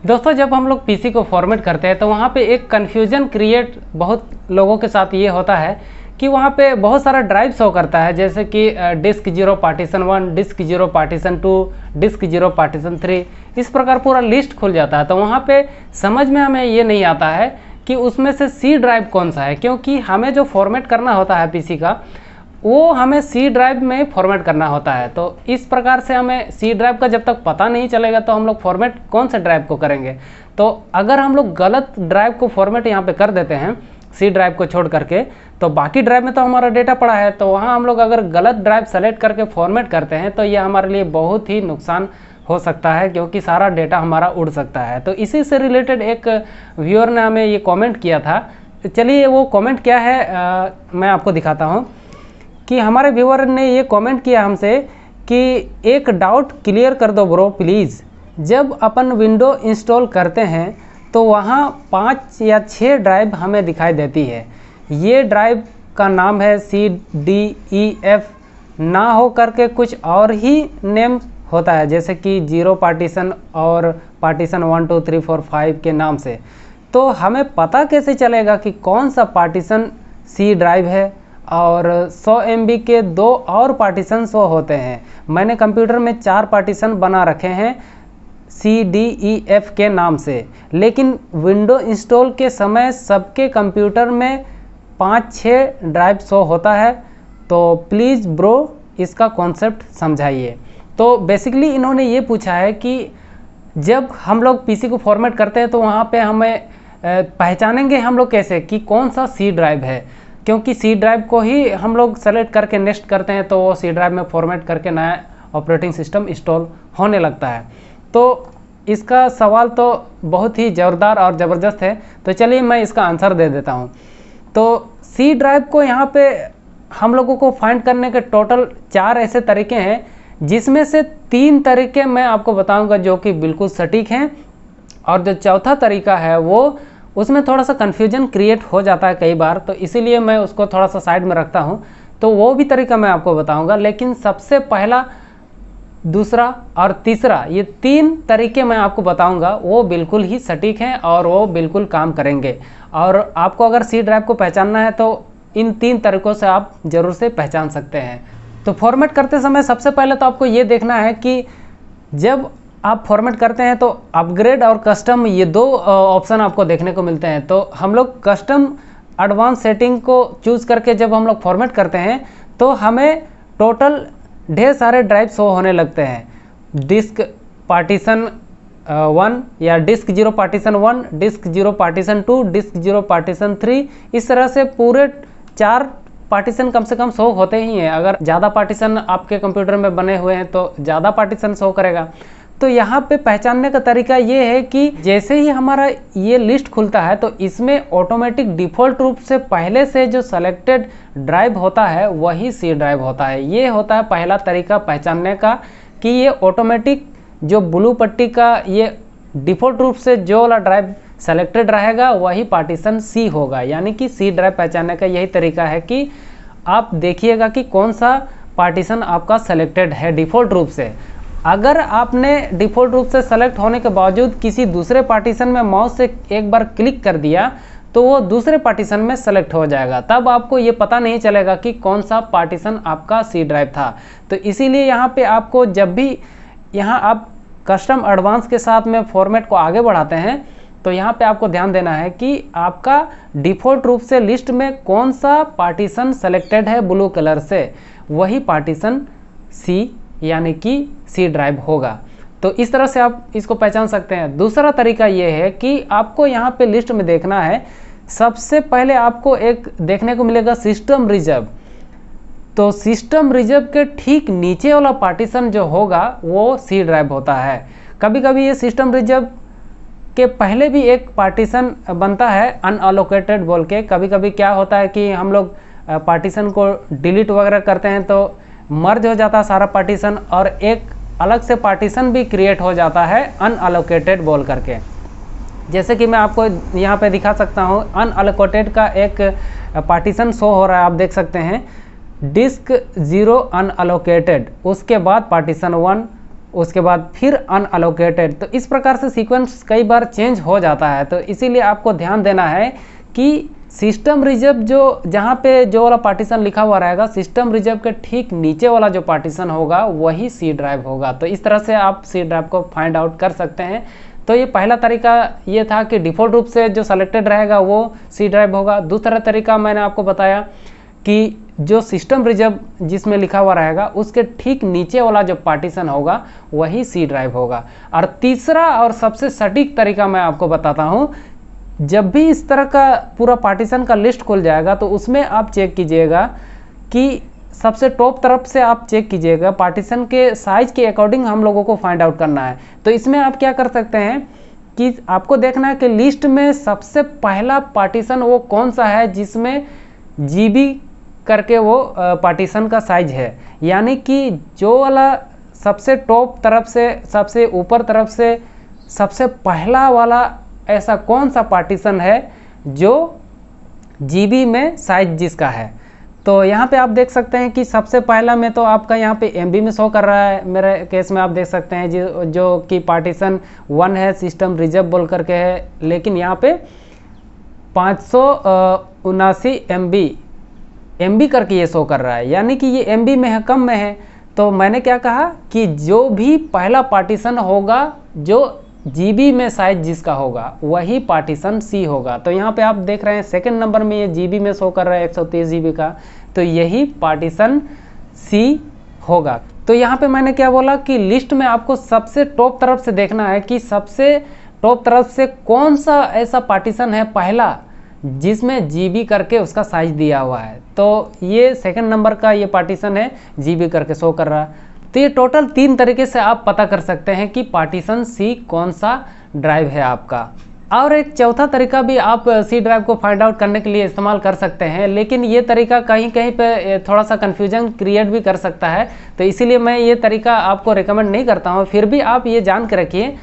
दोस्तों जब हम लोग पीसी को फॉर्मेट करते हैं तो वहाँ पे एक कन्फ्यूजन क्रिएट बहुत लोगों के साथ ये होता है कि वहाँ पे बहुत सारा ड्राइव शो करता है, जैसे कि disk 0 partition 1, disk 0 partition 2, disk 0 partition 3, इस प्रकार पूरा लिस्ट खुल जाता है। तो वहाँ पे समझ में हमें ये नहीं आता है कि उसमें से सी ड्राइव कौन सा है, क्योंकि हमें जो फॉर्मेट करना होता है पीसी का वो हमें सी ड्राइव में फॉर्मेट करना होता है। तो इस प्रकार से हमें सी ड्राइव का जब तक पता नहीं चलेगा तो हम लोग फॉर्मेट कौन से ड्राइव को करेंगे। तो अगर हम लोग गलत ड्राइव को फॉर्मेट यहाँ पे कर देते हैं सी ड्राइव को छोड़ करके, तो बाकी ड्राइव में तो हमारा डेटा पड़ा है, तो वहाँ हम लोग अगर गलत ड्राइव सेलेक्ट करके फॉर्मेट करते हैं तो ये हमारे लिए बहुत ही नुकसान हो सकता है, क्योंकि सारा डेटा हमारा उड़ सकता है। तो इसी से रिलेटेड एक व्यूअर ने हमें ये कमेंट किया था। चलिए वो कमेंट क्या है मैं आपको दिखाता हूँ कि हमारे व्यूअर ने ये कमेंट किया हमसे कि एक डाउट क्लियर कर दो ब्रो प्लीज़। जब अपन विंडो इंस्टॉल करते हैं तो वहाँ 5 या 6 ड्राइव हमें दिखाई देती है। ये ड्राइव का नाम है CDEF, ना हो करके कुछ और ही नेम होता है, जैसे कि 0 पार्टीशन और पार्टीशन 1 2 3 4 5 के नाम से। तो हमें पता कैसे चलेगा कि कौन सा पार्टीशन सी ड्राइव है? और 100 MB के 2 और पार्टीशन शो होते हैं। मैंने कंप्यूटर में 4 पार्टीशन बना रखे हैं CDEF के नाम से, लेकिन विंडो इंस्टॉल के समय सबके कंप्यूटर में 5-6 ड्राइव शो होता है। तो प्लीज़ ब्रो इसका कॉन्सेप्ट समझाइए। तो बेसिकली इन्होंने ये पूछा है कि जब हम लोग पीसी को फॉर्मेट करते हैं तो वहाँ पे हमें पहचानेंगे हम लोग कैसे कि कौन सा सी ड्राइव है, क्योंकि सी ड्राइव को ही हम लोग सेलेक्ट करके नेक्स्ट करते हैं तो वो सी ड्राइव में फॉर्मेट करके नया ऑपरेटिंग सिस्टम इंस्टॉल होने लगता है। तो इसका सवाल तो बहुत ही ज़ोरदार और ज़बरदस्त है, तो चलिए मैं इसका आंसर दे देता हूँ। तो सी ड्राइव को यहाँ पे हम लोगों को फाइंड करने के टोटल 4 ऐसे तरीके हैं, जिसमें से 3 तरीके मैं आपको बताऊँगा जो कि बिल्कुल सटीक हैं, और जो चौथा तरीका है वो उसमें थोड़ा सा कन्फ्यूजन क्रिएट हो जाता है कई बार, तो इसीलिए मैं उसको थोड़ा सा साइड में रखता हूँ। तो वो भी तरीका मैं आपको बताऊंगा, लेकिन सबसे पहला, दूसरा और तीसरा, ये 3 तरीके मैं आपको बताऊंगा वो बिल्कुल ही सटीक हैं और वो बिल्कुल काम करेंगे। और आपको अगर सी ड्राइव को पहचानना है तो इन 3 तरीक़ों से आप ज़रूर से पहचान सकते हैं। तो फॉर्मेट करते समय सबसे पहले तो आपको ये देखना है कि जब आप फॉर्मेट करते हैं तो अपग्रेड और कस्टम, ये 2 ऑप्शन आपको देखने को मिलते हैं। तो हम लोग कस्टम एडवांस सेटिंग को चूज़ करके जब हम लोग फॉर्मेट करते हैं तो हमें टोटल ढेर सारे ड्राइव शो होने लगते हैं। डिस्क पार्टीशन 1 या disk 0 partition 1, disk 0 partition 2, disk 0 partition 3, इस तरह से पूरे 4 पार्टीशन कम से कम शो होते ही हैं। अगर ज़्यादा पार्टीशन आपके कंप्यूटर में बने हुए हैं तो ज़्यादा पार्टीशन शो करेगा। तो यहाँ पे पहचानने का तरीका ये है कि जैसे ही हमारा ये लिस्ट खुलता है तो इसमें ऑटोमेटिक डिफ़ॉल्ट रूप से पहले से जो सेलेक्टेड ड्राइव होता है वही सी ड्राइव होता है। ये होता है पहला तरीका पहचानने का कि ये ऑटोमेटिक जो ब्लू पट्टी का ये डिफ़ॉल्ट रूप से जो वाला ड्राइव सेलेक्टेड रहेगा वही पार्टीशन सी होगा। यानी कि सी ड्राइव पहचानने का यही तरीका है कि आप देखिएगा कि कौन सा पार्टीशन आपका सेलेक्टेड है डिफ़ॉल्ट रूप से। अगर आपने डिफ़ॉल्ट रूप से सेलेक्ट होने के बावजूद किसी दूसरे पार्टीशन में माउस से एक बार क्लिक कर दिया तो वो दूसरे पार्टीशन में सेलेक्ट हो जाएगा, तब आपको ये पता नहीं चलेगा कि कौन सा पार्टीशन आपका सी ड्राइव था। तो इसीलिए यहाँ पे आपको जब भी यहाँ आप कस्टम एडवांस के साथ में फॉर्मेट को आगे बढ़ाते हैं तो यहाँ पे आपको ध्यान देना है कि आपका डिफ़ॉल्ट रूप से लिस्ट में कौन सा पार्टीशन सेलेक्टेड है ब्लू कलर से, वही पार्टीशन सी यानी कि सी ड्राइव होगा। तो इस तरह से आप इसको पहचान सकते हैं। दूसरा तरीका ये है कि आपको यहाँ पे लिस्ट में देखना है, सबसे पहले आपको एक देखने को मिलेगा सिस्टम रिजर्व। तो सिस्टम रिजर्व के ठीक नीचे वाला पार्टीशन जो होगा वो सी ड्राइव होता है। कभी कभी ये सिस्टम रिजर्व के पहले भी एक पार्टीशन बनता है अनअलोकेटेड बोल के। कभी कभी क्या होता है कि हम लोग पार्टीशन को डिलीट वगैरह करते हैं तो मर्ज हो जाता है सारा पार्टीशन और एक अलग से पार्टीशन भी क्रिएट हो जाता है अनअलोकेटेड बोल करके। जैसे कि मैं आपको यहाँ पे दिखा सकता हूँ, अनअलोकेटेड का एक पार्टीशन शो हो रहा है, आप देख सकते हैं डिस्क 0 अनअलोकेटेड, उसके बाद पार्टीशन 1, उसके बाद फिर अनअलोकेटेड। तो इस प्रकार से सीक्वेंस कई बार चेंज हो जाता है। तो इसीलिए आपको ध्यान देना है कि सिस्टम रिजर्व जो जहाँ पे जो वाला पार्टीशन लिखा हुआ रहेगा, सिस्टम रिजर्व के ठीक नीचे वाला जो पार्टीशन होगा वही सी ड्राइव होगा। तो इस तरह से आप सी ड्राइव को फाइंड आउट कर सकते हैं। तो ये पहला तरीका ये था कि डिफ़ॉल्ट रूप से जो सेलेक्टेड रहेगा वो सी ड्राइव होगा। दूसरा तरीका मैंने आपको बताया कि जो सिस्टम रिजर्व जिसमें लिखा हुआ रहेगा उसके ठीक नीचे वाला जो पार्टीशन होगा वही सी ड्राइव होगा। और तीसरा और सबसे सटीक तरीका मैं आपको बताता हूँ, जब भी इस तरह का पूरा पार्टीशन का लिस्ट खुल जाएगा तो उसमें आप चेक कीजिएगा कि सबसे टॉप तरफ से आप चेक कीजिएगा, पार्टीशन के साइज के अकॉर्डिंग हम लोगों को फाइंड आउट करना है। तो इसमें आप क्या कर सकते हैं कि आपको देखना है कि लिस्ट में सबसे पहला पार्टीशन वो कौन सा है जिसमें जीबी करके वो पार्टीशन का साइज है, यानी कि जो वाला सबसे टॉप तरफ से सबसे ऊपर तरफ से सबसे पहला वाला ऐसा कौन सा पार्टीशन है जो जीबी में साइज जिसका है। तो यहाँ पे आप देख सकते हैं कि सबसे पहला में तो आपका यहाँ पे एमबी में शो कर रहा है। मेरे केस में आप देख सकते हैं जो कि पार्टीशन 1 है, सिस्टम रिजर्व बोल करके है, लेकिन यहाँ पे 579 एमबी करके ये शो कर रहा है, यानी कि ये एमबी में है, कम में है। तो मैंने क्या कहा कि जो भी पहला पार्टीशन होगा जो जीबी में साइज जिसका होगा वही पार्टीशन सी होगा। तो यहाँ पे आप देख रहे हैं सेकंड नंबर में ये जीबी में शो कर रहा है 130 जीबी का, तो यही पार्टीशन सी होगा। तो यहाँ पे मैंने क्या बोला कि लिस्ट में आपको सबसे टॉप तरफ से देखना है कि सबसे टॉप तरफ से कौन सा ऐसा पार्टीशन है पहला जिसमें जीबी करके उसका साइज दिया हुआ है। तो ये सेकंड नंबर का ये पार्टीशन है, जीबी करके शो कर रहा है। तो ये टोटल 3 तरीके से आप पता कर सकते हैं कि पार्टीशन सी कौन सा ड्राइव है आपका। और एक चौथा तरीका भी आप सी ड्राइव को फाइंड आउट करने के लिए इस्तेमाल कर सकते हैं, लेकिन ये तरीका कहीं कहीं पे थोड़ा सा कन्फ्यूजन क्रिएट भी कर सकता है। तो इसीलिए मैं ये तरीका आपको रिकमेंड नहीं करता हूँ। फिर भी आप ये जान के रखिए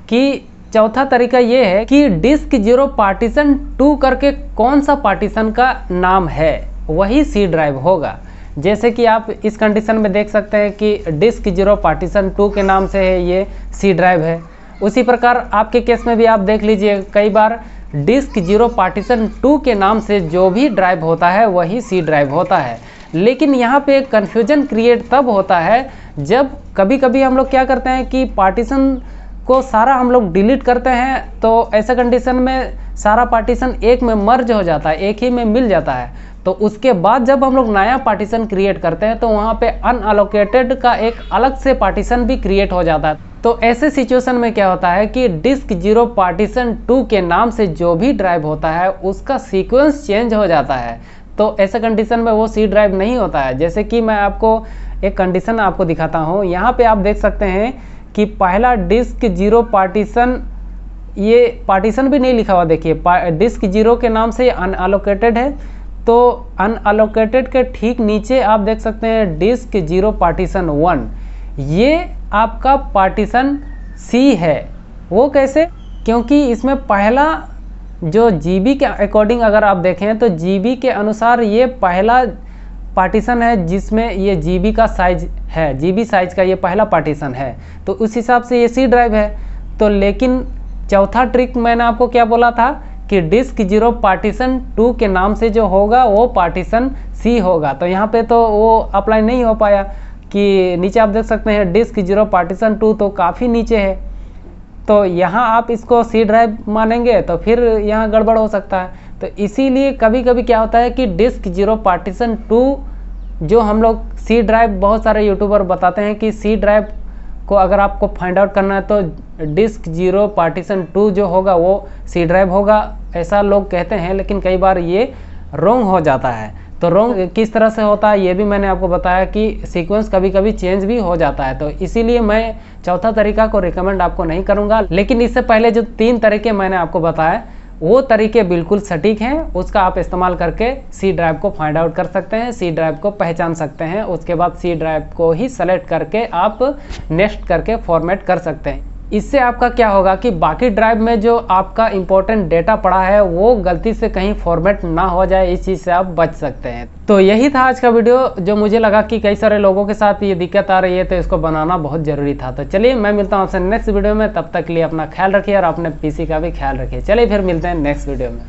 कि चौथा तरीका ये है कि डिस्क 0 पार्टीशन 2 करके कौन सा पार्टीशन का नाम है वही सी ड्राइव होगा। जैसे कि आप इस कंडीशन में देख सकते हैं कि डिस्क 0 पार्टीशन 2 के नाम से है, ये सी ड्राइव है। उसी प्रकार आपके केस में भी आप देख लीजिए, कई बार डिस्क 0 पार्टीशन 2 के नाम से जो भी ड्राइव होता है वही सी ड्राइव होता है। लेकिन यहाँ पे कन्फ्यूजन क्रिएट तब होता है जब कभी कभी हम लोग क्या करते हैं कि पार्टीशन को सारा हम लोग डिलीट करते हैं। तो ऐसा कंडीशन में सारा पार्टीशन एक में मर्ज हो जाता है, एक ही में मिल जाता है। तो उसके बाद जब हम लोग नया पार्टीशन क्रिएट करते हैं तो वहाँ पे अनअलोकेटेड का एक अलग से पार्टीशन भी क्रिएट हो जाता है। तो ऐसे सिचुएशन में क्या होता है कि डिस्क 0 पार्टीशन 2 के नाम से जो भी ड्राइव होता है उसका सीक्वेंस चेंज हो जाता है। तो ऐसे कंडीशन में वो सी ड्राइव नहीं होता है। जैसे कि मैं आपको एक कंडीशन आपको दिखाता हूँ। यहाँ पे आप देख सकते हैं कि पहला डिस्क 0 पार्टीशन, ये पार्टीशन भी नहीं लिखा हुआ, देखिए डिस्क 0 के नाम से अनअलोकेटेड है। तो अनअलोकेटेड के ठीक नीचे आप देख सकते हैं डिस्क 0 पार्टीशन 1, ये आपका पार्टीशन सी है। वो कैसे? क्योंकि इसमें पहला जो जीबी के अकॉर्डिंग अगर आप देखें तो जीबी के अनुसार ये पहला पार्टीशन है जिसमें ये जीबी का साइज है, जीबी साइज का ये पहला पार्टीशन है। तो उस हिसाब से ये सी ड्राइव है। तो लेकिन चौथा ट्रिक मैंने आपको क्या बोला था कि डिस्क 0 पार्टीशन 2 के नाम से जो होगा वो पार्टीशन सी होगा। तो यहाँ पे तो वो अप्लाई नहीं हो पाया कि नीचे आप देख सकते हैं डिस्क 0 पार्टीशन 2 तो काफ़ी नीचे है। तो यहाँ आप इसको सी ड्राइव मानेंगे तो फिर यहाँ गड़बड़ हो सकता है। तो इसीलिए कभी कभी क्या होता है कि डिस्क 0 पार्टीशन 2 जो हम लोग सी ड्राइव, बहुत सारे यूट्यूबर बताते हैं कि सी ड्राइव को अगर आपको फाइंड आउट करना है तो डिस्क 0 पार्टीशन 2 जो होगा वो सी ड्राइव होगा, ऐसा लोग कहते हैं। लेकिन कई बार ये रॉन्ग हो जाता है। तो रॉन्ग किस तरह से होता है ये भी मैंने आपको बताया कि सीक्वेंस कभी कभी चेंज भी हो जाता है। तो इसीलिए मैं चौथा तरीका को रिकमेंड आपको नहीं करूँगा। लेकिन इससे पहले जो 3 तरीके मैंने आपको बताए वो तरीके बिल्कुल सटीक हैं, उसका आप इस्तेमाल करके सी ड्राइव को फाइंड आउट कर सकते हैं, सी ड्राइव को पहचान सकते हैं। उसके बाद सी ड्राइव को ही सेलेक्ट करके आप नेक्स्ट करके फॉर्मेट कर सकते हैं। इससे आपका क्या होगा कि बाकी ड्राइव में जो आपका इंपॉर्टेंट डेटा पड़ा है वो गलती से कहीं फॉर्मेट ना हो जाए, इस चीज़ से आप बच सकते हैं। तो यही था आज का वीडियो, जो मुझे लगा कि कई सारे लोगों के साथ ये दिक्कत आ रही है, तो इसको बनाना बहुत ज़रूरी था। तो चलिए मैं मिलता हूँ आपसे नेक्स्ट वीडियो में, तब तक के लिए अपना ख्याल रखिए और अपने पीसी का भी ख्याल रखिए। चलिए फिर मिलते हैं नेक्स्ट वीडियो में।